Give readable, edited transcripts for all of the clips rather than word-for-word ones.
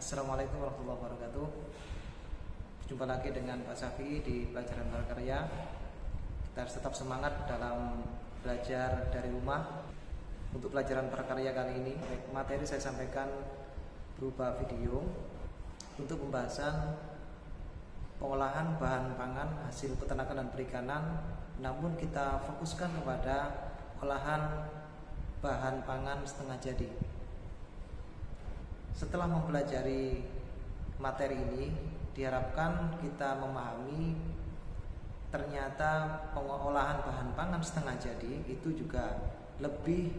Assalamualaikum warahmatullahi wabarakatuh. Jumpa lagi dengan Pak Safi di pelajaran prakarya. Kita harus tetap semangat dalam belajar dari rumah. Untuk pelajaran prakarya kali ini, materi saya sampaikan berupa video untuk pembahasan pengolahan bahan pangan hasil peternakan dan perikanan, namun kita fokuskan kepada olahan bahan pangan setengah jadi. Setelah mempelajari materi ini, diharapkan kita memahami ternyata pengolahan bahan pangan setengah jadi itu juga lebih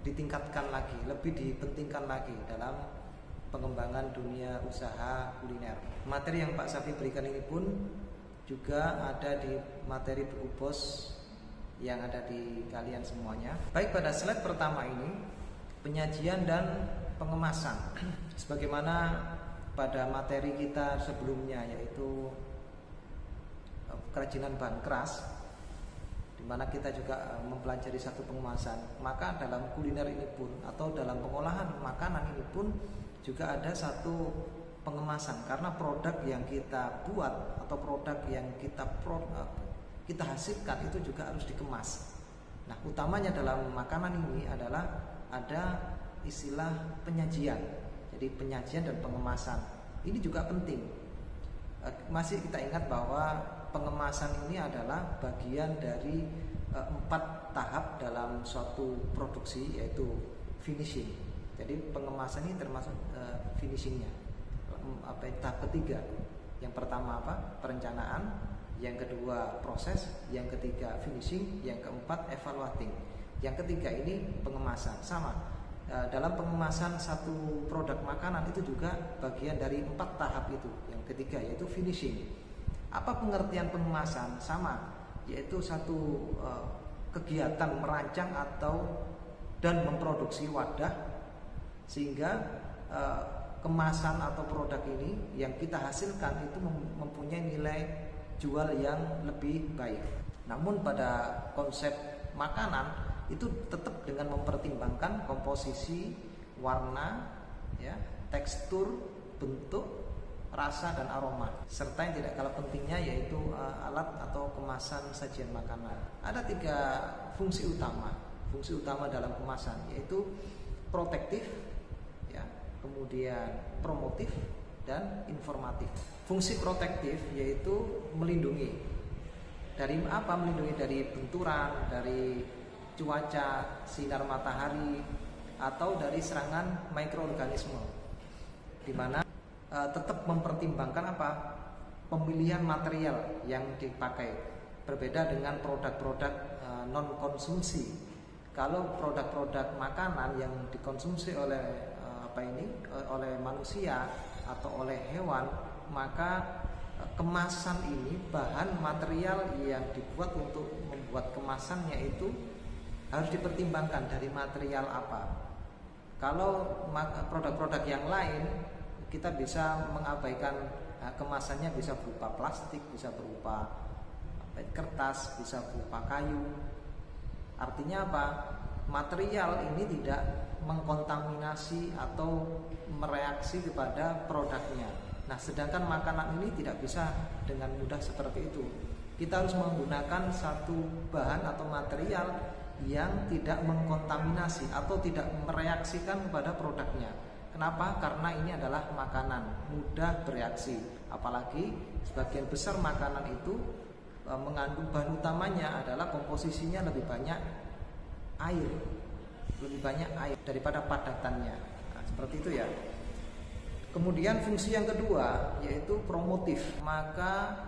ditingkatkan lagi, lebih dipentingkan lagi dalam pengembangan dunia usaha kuliner. Materi yang Pak Safi berikan ini pun juga ada di materi buku BOS yang ada di kalian semuanya. Baik, pada slide pertama ini penyajian dan pengemasan, sebagaimana pada materi kita sebelumnya, yaitu kerajinan bahan keras, di mana kita juga mempelajari satu pengemasan. Maka dalam kuliner ini pun, atau dalam pengolahan makanan ini pun juga ada satu pengemasan, karena produk yang kita buat atau produk yang kita hasilkan itu juga harus dikemas. Nah, utamanya dalam makanan ini adalah ada istilah penyajian. Jadi penyajian dan pengemasan ini juga penting. Masih kita ingat bahwa pengemasan ini adalah bagian dari 4 tahap dalam suatu produksi, yaitu finishing. Jadi pengemasan ini termasuk finishingnya. Tahap ketiga. Yang pertama apa? Perencanaan. Yang kedua proses. Yang ketiga finishing. Yang keempat evaluating. Yang ketiga ini pengemasan. Sama. Dalam pengemasan satu produk makanan itu juga bagian dari 4 tahap itu. Yang ketiga yaitu finishing. Apa pengertian pengemasan? Sama, yaitu satu kegiatan merancang dan memproduksi wadah sehingga kemasan atau produk ini yang kita hasilkan itu mempunyai nilai jual yang lebih baik. Namun pada konsep makanan itu tetap dengan mempertimbangkan komposisi, warna, ya, tekstur, bentuk, rasa dan aroma, serta yang tidak kalah pentingnya yaitu alat atau kemasan sajian makanan. Ada 3 fungsi utama dalam kemasan, yaitu protektif, ya, kemudian promotif dan informatif. Fungsi protektif yaitu melindungi. Dari apa? Melindungi dari benturan, dari cuaca, sinar matahari, atau dari serangan mikroorganisme, di mana tetap mempertimbangkan apa? Pemilihan material yang dipakai. Berbeda dengan produk-produk non konsumsi. Kalau produk-produk makanan yang dikonsumsi oleh oleh manusia atau oleh hewan, maka kemasan ini, bahan material yang dibuat untuk membuat kemasannya itu harus dipertimbangkan dari material apa. Kalau produk-produk yang lain kita bisa mengabaikan, kemasannya bisa berupa plastik, bisa berupa kertas, bisa berupa kayu. Artinya apa? Material ini tidak mengkontaminasi atau mereaksi kepada produknya. Nah, sedangkan makanan ini tidak bisa dengan mudah seperti itu. Kita harus menggunakan satu bahan atau material yang tidak mengkontaminasi atau tidak mereaksikan kepada produknya. Kenapa? Karena ini adalah makanan, mudah bereaksi. Apalagi sebagian besar makanan itu mengandung bahan utamanya adalah komposisinya lebih banyak air daripada padatannya. Nah, seperti itu ya. Kemudian fungsi yang kedua yaitu promotif. Maka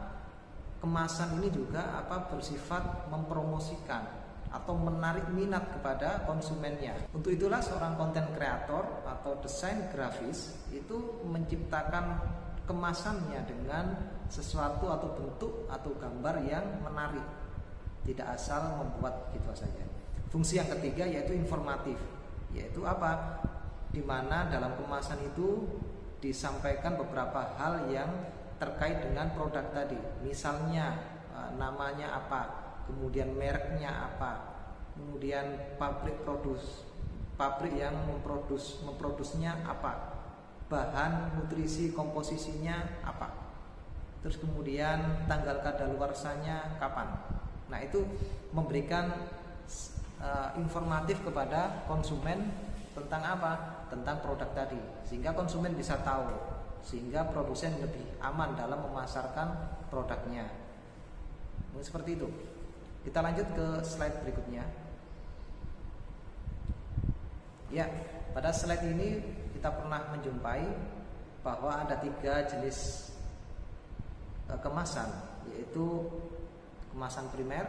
kemasan ini juga bersifat mempromosikan atau menarik minat kepada konsumennya. Untuk itulah seorang konten kreator atau desain grafis itu menciptakan kemasannya dengan sesuatu atau bentuk atau gambar yang menarik, tidak asal membuat gitu saja. Fungsi yang ketiga yaitu informatif, yaitu apa? Dimana dalam kemasan itu disampaikan beberapa hal yang terkait dengan produk tadi. Misalnya namanya apa, kemudian mereknya apa, kemudian pabrik yang memprodusnya apa, bahan nutrisi komposisinya apa, terus kemudian tanggal kadaluarsanya kapan. Nah, itu memberikan informatif kepada konsumen tentang apa? Tentang produk tadi, sehingga konsumen bisa tahu, sehingga produsen lebih aman dalam memasarkan produknya. Seperti itu. Kita lanjut ke slide berikutnya. Ya, pada slide ini kita pernah menjumpai bahwa ada 3 jenis kemasan, yaitu kemasan primer,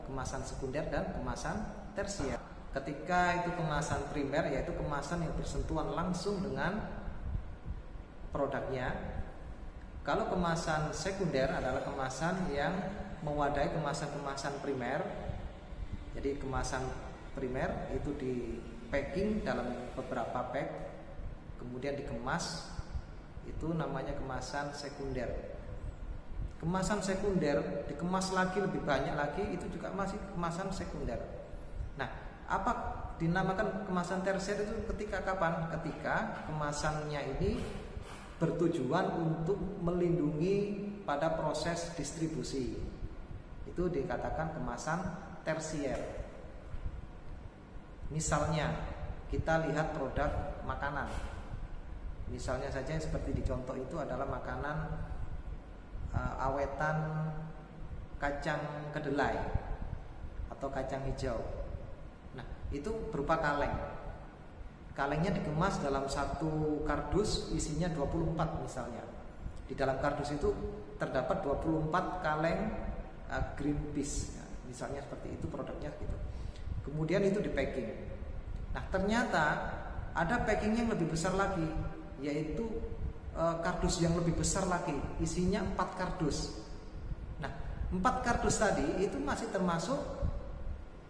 kemasan sekunder, dan kemasan tersier. Ketika itu kemasan primer, yaitu kemasan yang bersentuhan langsung dengan produknya. Kalau kemasan sekunder adalah kemasan yang mewadahi kemasan-kemasan primer. Jadi kemasan primer itu di packing dalam beberapa pack, kemudian dikemas, itu namanya kemasan sekunder. Kemasan sekunder dikemas lagi lebih banyak lagi, itu juga masih kemasan sekunder. Nah, apa dinamakan kemasan tersier itu ketika kapan? Ketika kemasannya ini bertujuan untuk melindungi pada proses distribusi. Itu dikatakan kemasan tersier. Misalnya kita lihat produk makanan. Misalnya saja seperti di contoh itu adalah makanan awetan kacang kedelai atau kacang hijau. Nah, itu berupa kaleng. Kalengnya dikemas dalam satu kardus, isinya 24 misalnya. Di dalam kardus itu terdapat 24 kaleng green peas. Nah, misalnya seperti itu produknya gitu. Kemudian itu di packing. Nah, ternyata ada packing yang lebih besar lagi, yaitu kardus yang lebih besar lagi, isinya 4 kardus. Nah, 4 kardus tadi itu masih termasuk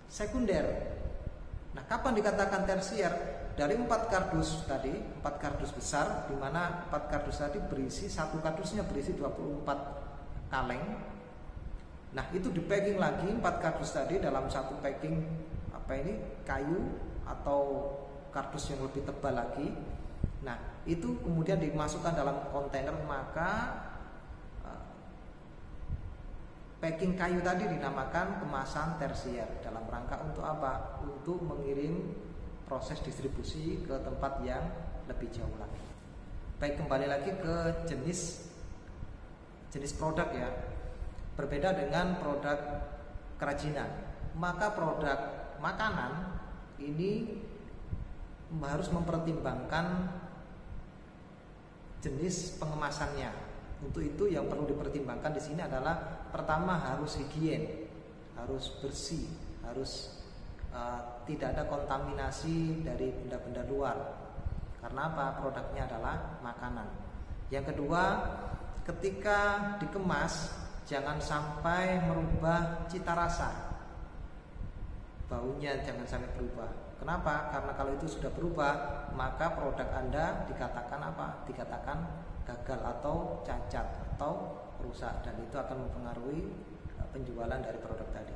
sekunder. Nah, kapan dikatakan tersier? Dari 4 kardus tadi, 4 kardus besar, di mana 4 kardus tadi berisi, satu kardusnya berisi 24 kaleng. Nah, itu di packing lagi 4 kardus tadi dalam satu packing kayu atau kardus yang lebih tebal lagi. Nah, itu kemudian dimasukkan dalam kontainer, maka packing kayu tadi dinamakan kemasan tersier. Dalam rangka untuk apa? Untuk mengirim proses distribusi ke tempat yang lebih jauh lagi. Baik, kembali lagi ke jenis produk ya. Berbeda dengan produk kerajinan, maka produk makanan ini harus mempertimbangkan jenis pengemasannya. Untuk itu yang perlu dipertimbangkan di sini adalah pertama harus higien, harus bersih, harus tidak ada kontaminasi dari benda-benda luar. Karena apa? Produknya adalah makanan. Yang kedua, ketika dikemas jangan sampai merubah cita rasa. Baunya jangan sampai berubah. Kenapa? Karena kalau itu sudah berubah, maka produk Anda dikatakan apa? Dikatakan gagal atau cacat atau rusak, dan itu akan mempengaruhi penjualan dari produk tadi.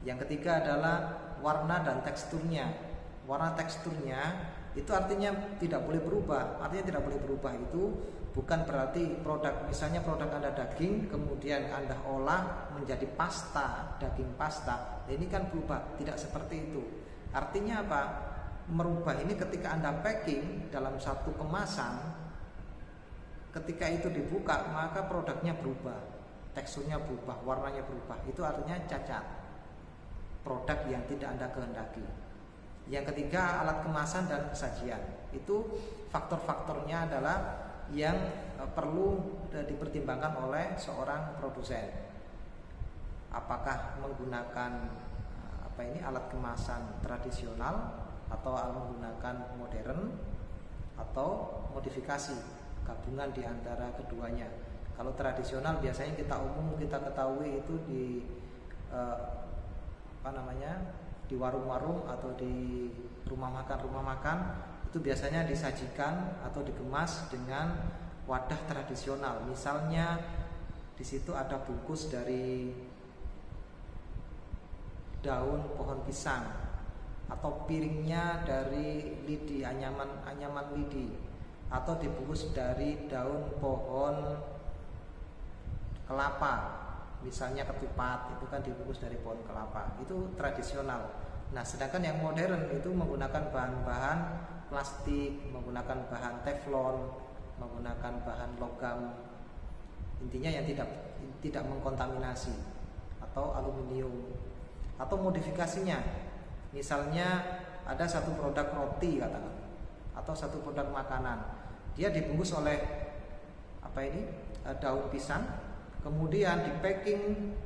Yang ketiga adalah warna dan teksturnya. Warna teksturnya itu artinya tidak boleh berubah. Artinya tidak boleh berubah itu bukan berarti produk, misalnya produk Anda daging, kemudian Anda olah menjadi pasta, daging pasta. Ini kan berubah, tidak seperti itu. Artinya apa? Merubah ini ketika Anda packing dalam satu kemasan, ketika itu dibuka maka produknya berubah, teksturnya berubah, warnanya berubah. Itu artinya cacat, produk yang tidak Anda kehendaki. Yang ketiga, alat kemasan dan sajian. Itu faktor-faktornya adalah yang perlu dipertimbangkan oleh seorang produsen. Apakah menggunakan alat kemasan tradisional atau menggunakan modern atau modifikasi, gabungan di antara keduanya. Kalau tradisional biasanya kita ketahui itu di di warung-warung atau di rumah makan itu biasanya disajikan atau dikemas dengan wadah tradisional. Misalnya di situ ada bungkus dari daun pohon pisang, atau piringnya dari lidi, anyaman lidi, atau dibungkus dari daun pohon kelapa, misalnya ketupat itu kan dibungkus dari pohon kelapa, itu tradisional. Nah, sedangkan yang modern itu menggunakan bahan-bahan plastik, menggunakan bahan teflon, menggunakan bahan logam, intinya yang tidak mengkontaminasi, atau aluminium, atau modifikasinya. Misalnya ada satu produk roti katakan, atau satu produk makanan, dia dibungkus oleh daun pisang, kemudian di packing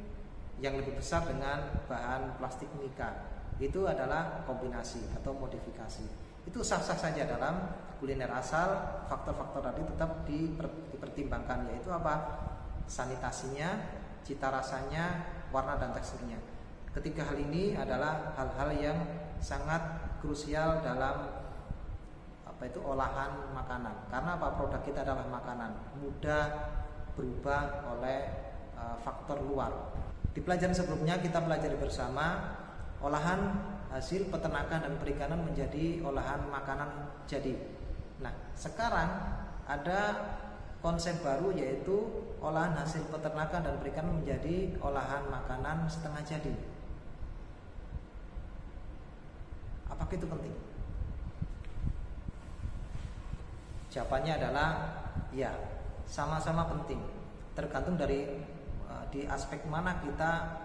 yang lebih besar dengan bahan plastik mika. Itu adalah kombinasi atau modifikasi. Itu sah-sah saja dalam kuliner asal. Faktor-faktor tadi tetap dipertimbangkan, yaitu apa? Sanitasinya, cita rasanya, warna dan teksturnya. Ketiga hal ini adalah hal-hal yang sangat krusial dalam olahan makanan. Karena apa? Produk kita adalah makanan, mudah berubah oleh faktor luar. Di pelajaran sebelumnya kita pelajari bersama olahan hasil peternakan dan perikanan menjadi olahan makanan jadi. Nah, sekarang ada konsep baru, yaitu olahan hasil peternakan dan perikanan menjadi olahan makanan setengah jadi. Apakah itu penting? Jawabannya adalah ya, sama-sama penting. Tergantung dari di aspek mana kita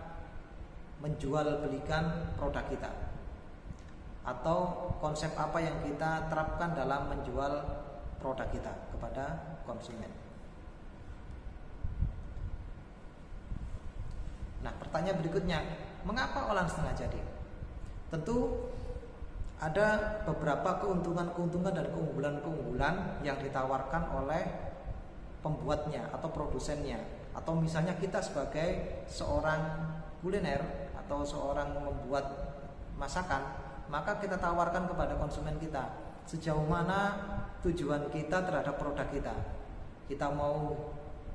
menjual belikan produk kita, atau konsep apa yang kita terapkan dalam menjual produk kita kepada konsumen. Nah, pertanyaan berikutnya, mengapa olahan setengah jadi? Tentu ada beberapa keuntungan dan keunggulan-keunggulan yang ditawarkan oleh pembuatnya atau produsennya, atau misalnya kita sebagai seorang kuliner atau seorang membuat masakan, maka kita tawarkan kepada konsumen kita sejauh mana tujuan kita terhadap produk kita. Kita mau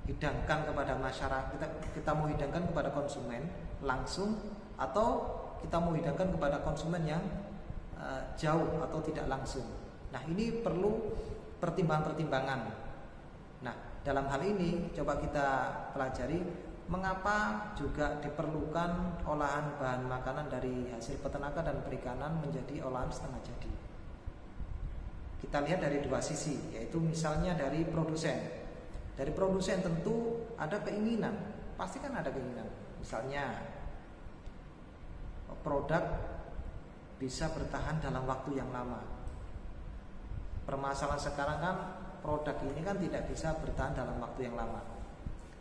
hidangkan kepada masyarakat, kita mau hidangkan kepada konsumen langsung, atau kita mau hidangkan kepada konsumen yang jauh atau tidak langsung. Nah, ini perlu pertimbangan-pertimbangan. Nah, dalam hal ini coba kita pelajari mengapa juga diperlukan olahan bahan makanan dari hasil peternakan dan perikanan menjadi olahan setengah jadi. Kita lihat dari dua sisi, yaitu misalnya dari produsen. Dari produsen tentu ada keinginan, pasti kan ada keinginan. Misalnya produk bisa bertahan dalam waktu yang lama. Permasalahan sekarang kan produk ini kan tidak bisa bertahan dalam waktu yang lama.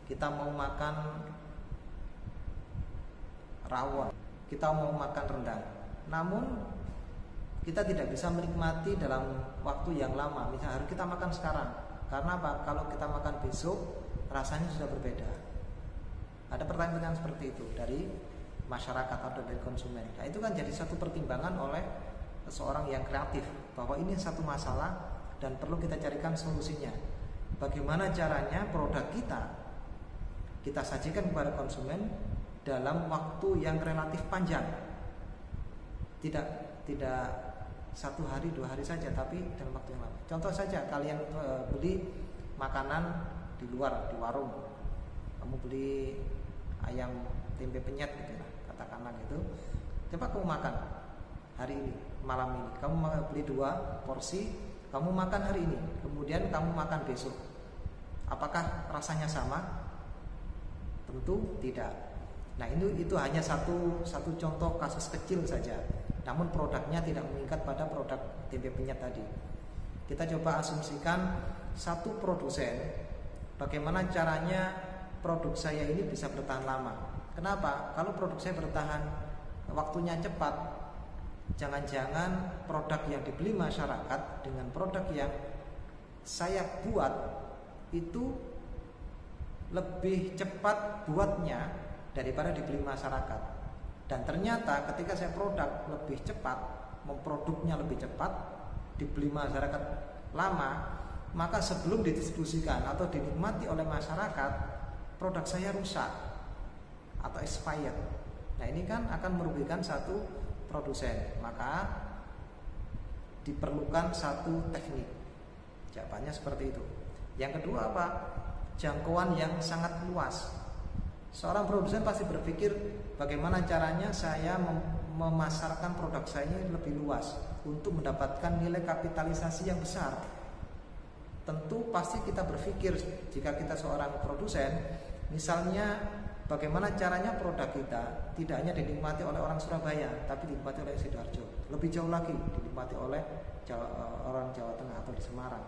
Kita mau makan rawon, kita mau makan rendang, namun kita tidak bisa menikmati dalam waktu yang lama. Misalnya harus kita makan sekarang, karena apa? Kalau kita makan besok, rasanya sudah berbeda. Ada pertanyaan seperti itu dari masyarakat atau dari konsumen. Nah, itu kan jadi satu pertimbangan oleh seorang yang kreatif, bahwa ini satu masalah dan perlu kita carikan solusinya. Bagaimana caranya produk kita sajikan kepada konsumen dalam waktu yang relatif panjang, tidak 1 hari 2 hari saja, tapi dalam waktu yang lama. Contoh saja, kalian beli makanan di luar, di warung, kamu beli ayam tempe penyet gitu ya, katakanlah gitu. Coba kamu makan hari ini, malam ini, kamu beli 2 porsi, kamu makan hari ini, kemudian kamu makan besok, apakah rasanya sama? Tentu tidak. Nah, itu hanya satu contoh kasus kecil saja. Namun produknya tidak mengikat pada produk tempe penyet tadi. Kita coba asumsikan satu produsen, bagaimana caranya produk saya ini bisa bertahan lama. Kenapa? Kalau produk saya bertahan waktunya cepat, jangan-jangan produk yang dibeli masyarakat dengan produk yang saya buat itu lebih cepat buatnya daripada dibeli masyarakat. Dan ternyata ketika saya produk lebih cepat, memproduknya lebih cepat, dibeli masyarakat lama, maka sebelum didistribusikan atau dinikmati oleh masyarakat, produk saya rusak atau expired. Nah, ini kan akan merugikan satu produsen. Maka diperlukan satu teknik, Jawabannya seperti itu. Yang kedua apa? Jangkauan yang sangat luas. Seorang produsen pasti berpikir bagaimana caranya saya memasarkan produk saya ini lebih luas untuk mendapatkan nilai kapitalisasi yang besar. Tentu pasti kita berpikir jika kita seorang produsen, misalnya bagaimana caranya produk kita tidak hanya dinikmati oleh orang Surabaya, tapi dinikmati oleh Sidoarjo. Lebih jauh lagi dinikmati oleh orang Jawa Tengah atau di Semarang,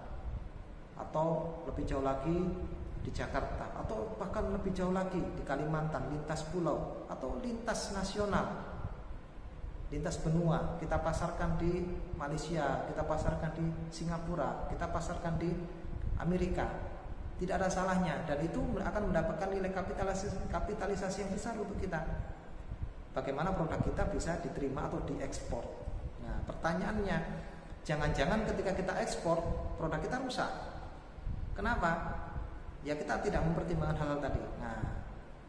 atau lebih jauh lagi di Jakarta, atau bahkan lebih jauh lagi di Kalimantan, lintas pulau atau lintas nasional, lintas benua. Kita pasarkan di Malaysia, kita pasarkan di Singapura, kita pasarkan di Amerika. Tidak ada salahnya, dan itu akan mendapatkan nilai kapitalisasi yang besar untuk kita. Bagaimana produk kita bisa diterima atau diekspor. Nah, pertanyaannya, jangan-jangan ketika kita ekspor produk kita rusak. Kenapa? Ya kita tidak mempertimbangkan hal-hal tadi. Nah,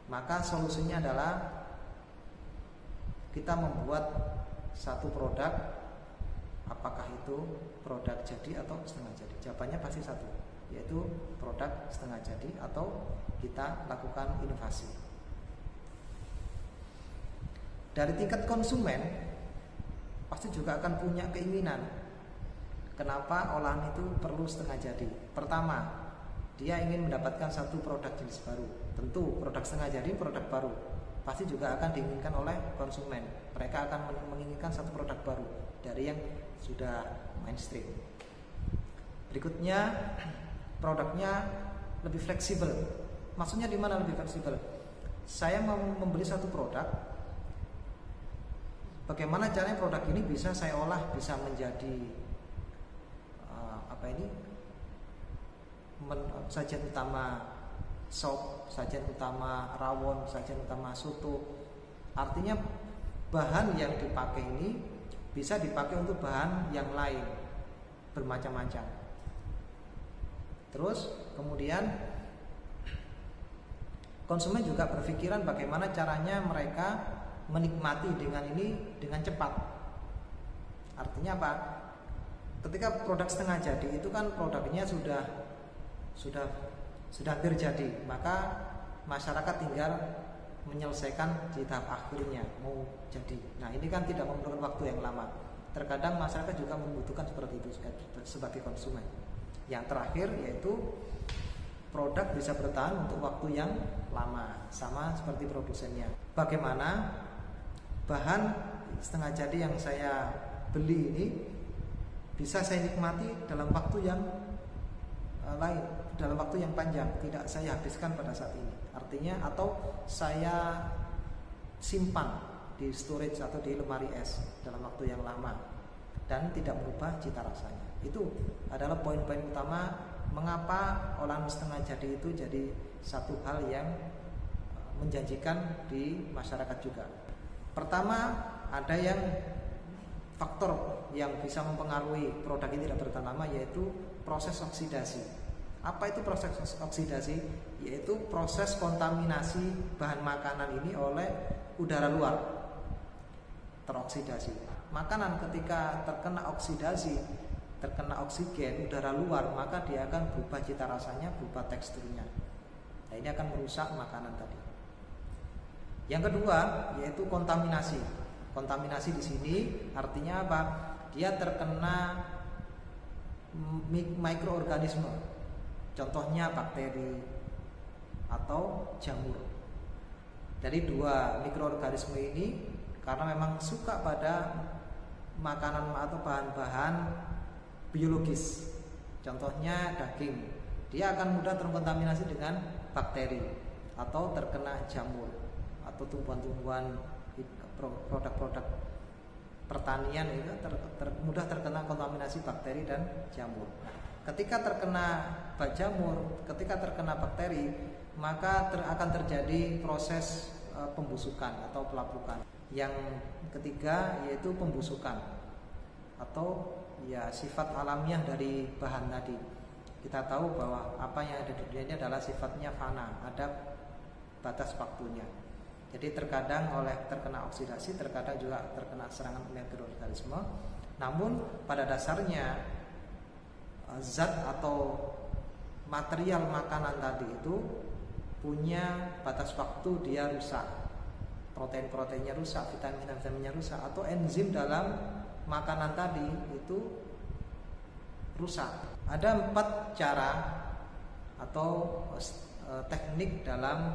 maka solusinya adalah kita membuat satu produk, apakah itu produk jadi atau setengah jadi? Jawabannya pasti satu, yaitu produk setengah jadi atau kita lakukan inovasi. Dari tingkat konsumen pasti juga akan punya keinginan. Kenapa olahan itu perlu setengah jadi? Pertama, dia ingin mendapatkan satu produk jenis baru. Tentu produk setengah jadi produk baru pasti juga akan diinginkan oleh konsumen. Mereka akan menginginkan satu produk baru dari yang sudah mainstream. Berikutnya, produknya lebih fleksibel. Maksudnya di mana lebih fleksibel? Saya mau membeli satu produk, bagaimana caranya produk ini bisa saya olah, bisa menjadi sajian utama sop, sajian utama rawon, sajian utama soto. Artinya bahan yang dipakai ini bisa dipakai untuk bahan yang lain, bermacam-macam. Terus kemudian konsumen juga berpikiran bagaimana caranya mereka menikmati dengan ini dengan cepat. Artinya apa? Ketika produk setengah jadi itu kan produknya sudah hampir jadi, maka masyarakat tinggal menyelesaikan di tahap akhirnya mau jadi. Nah, ini kan tidak memerlukan waktu yang lama. Terkadang masyarakat juga membutuhkan seperti itu sebagai konsumen. Yang terakhir yaitu produk bisa bertahan untuk waktu yang lama, sama seperti produsennya. Bagaimana bahan setengah jadi yang saya beli ini bisa saya nikmati dalam waktu yang lain, dalam waktu yang panjang, tidak saya habiskan pada saat ini. Artinya atau saya simpan di storage atau di lemari es dalam waktu yang lama dan tidak berubah cita rasanya. Itu adalah poin-poin utama mengapa olahan setengah jadi itu jadi satu hal yang menjanjikan di masyarakat juga. Pertama, ada yang faktor yang bisa mempengaruhi produk ini tidak bertahan lama, yaitu proses oksidasi. Apa itu proses oksidasi? Yaitu proses kontaminasi bahan makanan ini oleh udara luar, teroksidasi. Makanan ketika terkena oksidasi, terkena oksigen udara luar, maka dia akan berubah cita rasanya, berubah teksturnya. Nah, ini akan merusak makanan tadi. Yang kedua yaitu kontaminasi. Kontaminasi di sini artinya apa? Dia terkena mikroorganisme. Contohnya bakteri atau jamur. Dari dua mikroorganisme ini karena memang suka pada makanan atau bahan-bahan biologis. Contohnya daging. Dia akan mudah terkontaminasi dengan bakteri atau terkena jamur atau tumbuhan-tumbuhan, produk-produk pertanian itu mudah terkena kontaminasi bakteri dan jamur. Ketika terkena jamur, ketika terkena bakteri, maka akan terjadi proses pembusukan atau pelapukan. Yang ketiga yaitu pembusukan atau ya sifat alamiah dari bahan tadi. Kita tahu bahwa apa yang ada di dunia ini adalah sifatnya fana, ada batas waktunya. Jadi terkadang terkena oksidasi, terkadang juga terkena serangan mikroorganisme. Namun pada dasarnya zat atau material makanan tadi itu punya batas waktu dia rusak, protein-proteinnya rusak, vitamin-vitaminnya rusak, atau enzim dalam makanan tadi itu rusak. Ada 4 cara atau teknik dalam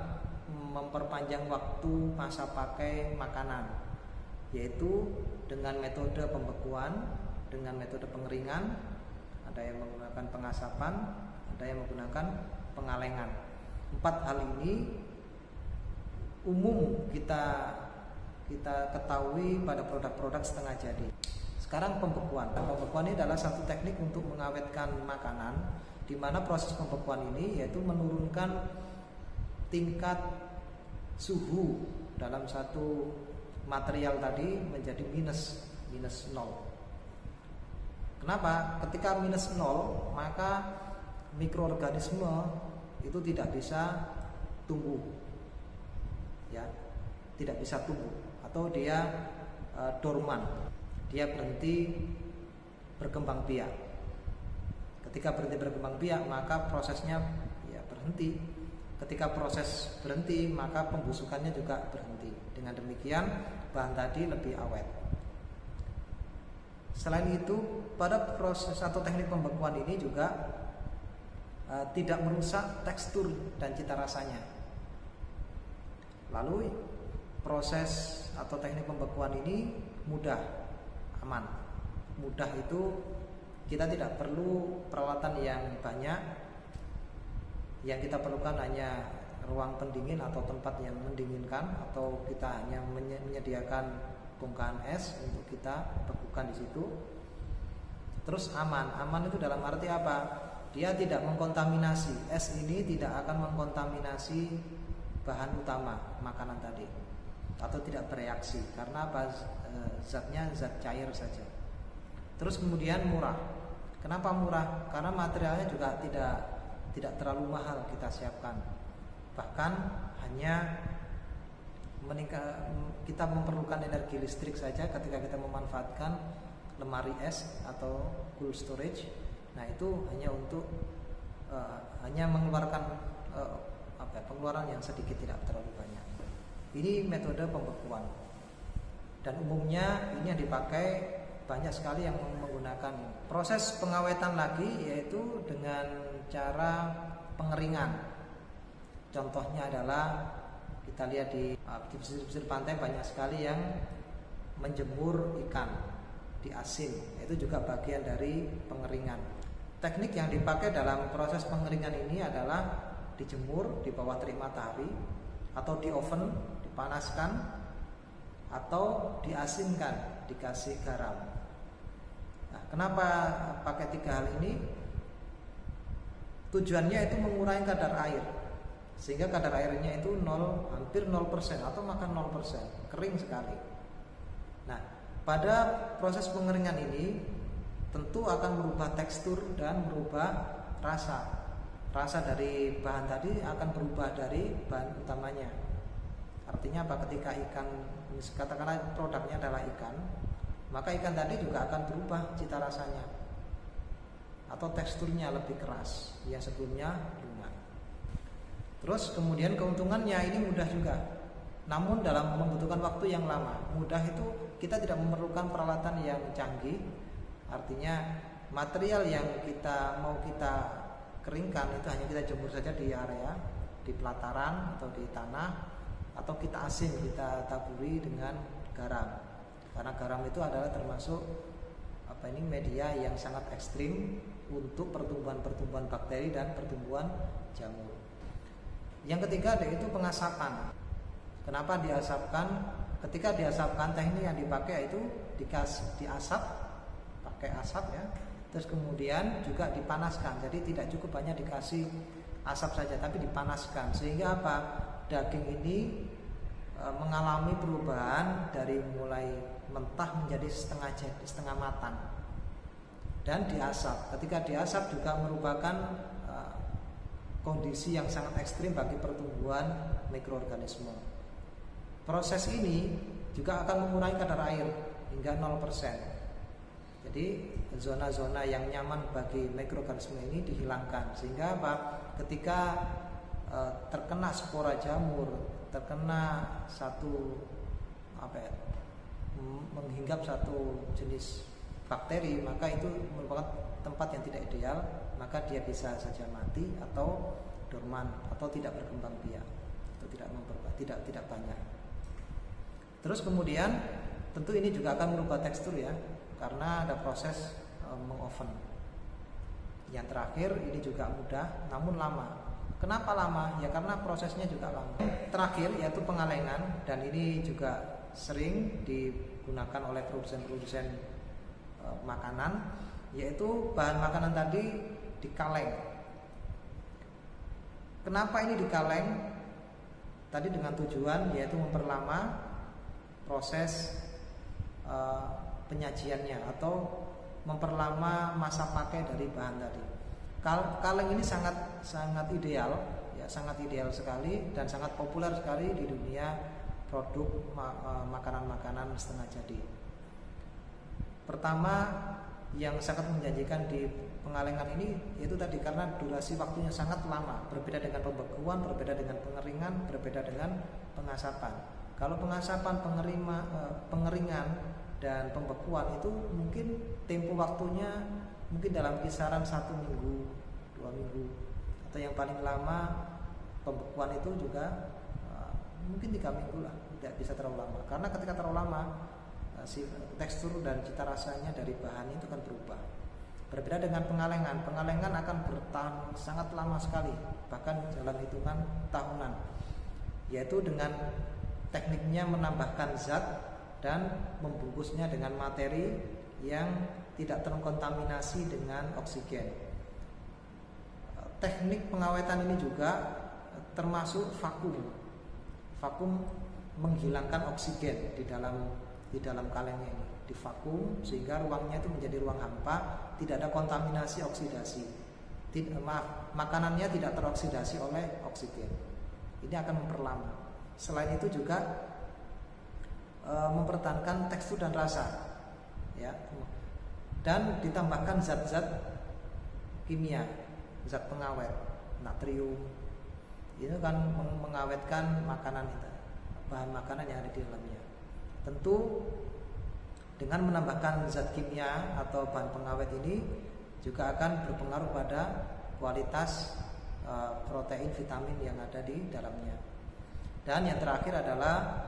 memperpanjang waktu masa pakai makanan, yaitu dengan metode pembekuan, dengan metode pengeringan, ada yang menggunakan pengasapan, ada yang menggunakan pengalengan. 4 hal ini umum kita ketahui pada produk-produk setengah jadi. Sekarang pembekuan. Pembekuan ini adalah satu teknik untuk mengawetkan makanan, di mana proses pembekuan ini yaitu menurunkan tingkat suhu dalam satu material tadi menjadi minus 0. Kenapa? Ketika minus 0, maka mikroorganisme itu tidak bisa tumbuh, ya, tidak bisa tumbuh, atau dia dorman, dia berhenti berkembang biak. Ketika berhenti berkembang biak, maka prosesnya ya berhenti. Ketika proses berhenti, maka pembusukannya juga berhenti. Dengan demikian, bahan tadi lebih awet. Selain itu, pada proses atau teknik pembekuan ini juga tidak merusak tekstur dan cita rasanya. Lalu proses atau teknik pembekuan ini mudah, aman. Mudah itu kita tidak perlu peralatan yang banyak. Yang kita perlukan hanya ruang pendingin atau tempat yang mendinginkan, atau kita hanya menyediakan bongkahan es untuk kita bekukan di situ. Terus aman. Aman itu dalam arti apa? Dia tidak mengkontaminasi. Es ini tidak akan mengkontaminasi bahan utama makanan tadi, atau tidak bereaksi. Karena apa? Zatnya zat cair saja. Terus kemudian murah. Kenapa murah? Karena materialnya juga tidak terlalu mahal kita siapkan. Bahkan hanya kita memerlukan energi listrik saja ketika kita memanfaatkan lemari es atau cold storage. Nah, itu hanya untuk hanya mengeluarkan pengeluaran yang sedikit, tidak terlalu banyak. Ini metode pembekuan. Dan umumnya ini yang dipakai banyak sekali yang menggunakan proses pengawetan lagi, yaitu dengan cara pengeringan. Contohnya adalah kita lihat di pesisir pantai banyak sekali yang menjemur ikan di asin. Itu juga bagian dari pengeringan. Teknik yang dipakai dalam proses pengeringan ini adalah dijemur di bawah terik matahari, atau di oven, dipanaskan, atau diasinkan, dikasih garam. Nah, kenapa pakai 3 hal ini? Tujuannya itu mengurangi kadar air, sehingga kadar airnya itu hampir 0% atau makan 0%, kering sekali. Nah, pada proses pengeringan ini tentu akan merubah tekstur dan merubah rasa. Rasa dari bahan tadi akan berubah dari bahan utamanya. Artinya apa? Ketika ikan, katakanlah produknya adalah ikan, maka ikan tadi juga akan berubah cita rasanya, atau teksturnya lebih keras, yang sebelumnya lunak. Terus kemudian keuntungannya ini mudah juga, namun dalam membutuhkan waktu yang lama. Mudah itu kita tidak memerlukan peralatan yang canggih. Artinya material yang mau kita keringkan itu hanya kita jemur saja di area, di pelataran atau di tanah, atau kita asin, kita taburi dengan garam. Karena garam itu adalah termasuk media yang sangat ekstrim untuk pertumbuhan bakteri dan pertumbuhan jamur. Yang ketiga yaitu pengasapan. Kenapa diasapkan? Ketika diasapkan, teknik yang dipakai itu diasap, pakai asap ya. Terus kemudian juga dipanaskan. Jadi tidak cukup hanya dikasih asap saja, tapi dipanaskan. Sehingga apa? Daging ini mengalami perubahan dari mulai mentah menjadi setengah matang. Dan diasap. Ketika diasap juga merupakan kondisi yang sangat ekstrim bagi pertumbuhan mikroorganisme. Proses ini juga akan mengurangi kadar air hingga 0%. Jadi zona-zona yang nyaman bagi mikroorganisme ini dihilangkan, sehingga apa? Ketika terkena spora jamur, terkena satu menghinggap satu jenis bakteri, maka itu merupakan tempat yang tidak ideal, maka dia bisa saja mati atau dorman atau tidak berkembang biak atau tidak banyak. Terus kemudian tentu ini juga akan merubah tekstur ya, karena ada proses mengoven. Yang terakhir ini juga mudah namun lama. Kenapa lama? Ya karena prosesnya juga lama. Terakhir yaitu pengalengan, dan ini juga sering digunakan oleh produsen-produsen makanan, yaitu bahan makanan tadi dikaleng. Kenapa ini dikaleng? Tadi dengan tujuan yaitu memperlama proses penyajiannya atau memperlama masa pakai dari bahan tadi. Kaleng ini sangat ideal, ya sangat ideal sekali dan sangat populer sekali di dunia produk makanan-makanan setengah jadi. Pertama, yang sangat menjanjikan di pengalengan ini yaitu tadi karena durasi waktunya sangat lama, berbeda dengan pembekuan, berbeda dengan pengeringan, berbeda dengan pengasapan. Kalau pengasapan, pengeringan dan pembekuan itu mungkin tempo waktunya mungkin dalam kisaran 1 minggu, 2 minggu, atau yang paling lama pembekuan itu juga mungkin 3 minggu lah, tidak bisa terlalu lama. Karena ketika terlalu lama tekstur dan cita rasanya dari bahannya itu akan berubah. Berbeda dengan pengalengan. Pengalengan akan bertahan sangat lama sekali, bahkan dalam hitungan tahunan, yaitu dengan tekniknya menambahkan zat dan membungkusnya dengan materi yang tidak terkontaminasi dengan oksigen. Teknik pengawetan ini juga termasuk vakum. Vakum menghilangkan oksigen di dalam kalengnya ini, divakum sehingga ruangnya itu menjadi ruang hampa, tidak ada kontaminasi oksidasi. Makanannya tidak teroksidasi oleh oksigen. Ini akan memperlama. Selain itu juga mempertahankan tekstur dan rasa, ya. Dan ditambahkan zat-zat kimia, zat pengawet, natrium. Ini kan mengawetkan makanan itu, bahan makanan yang ada di dalamnya. Tentu dengan menambahkan zat kimia atau bahan pengawet ini juga akan berpengaruh pada kualitas protein, vitamin yang ada di dalamnya. Dan yang terakhir adalah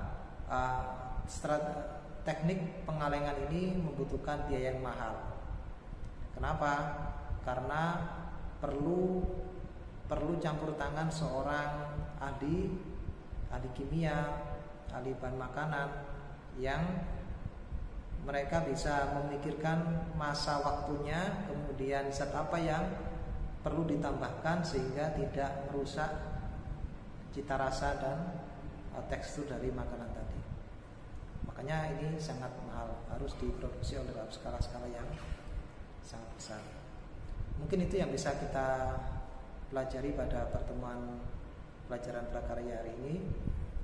teknik pengalengan ini membutuhkan biaya yang mahal. Kenapa? Karena perlu campur tangan seorang ahli kimia, ahli bahan makanan, yang mereka bisa memikirkan masa waktunya, kemudian zat apa yang perlu ditambahkan sehingga tidak merusak cita rasa dan tekstur dari makanan tadi. Makanya ini sangat mahal, harus diproduksi oleh skala-skala yang sangat besar. Mungkin itu yang bisa kita pelajari pada pertemuan pelajaran prakarya hari ini.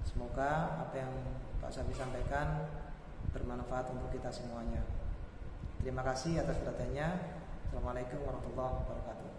Semoga apa yang Pak Safi sampaikan bermanfaat untuk kita semuanya. Terima kasih atas perhatiannya. Assalamualaikum warahmatullahi wabarakatuh.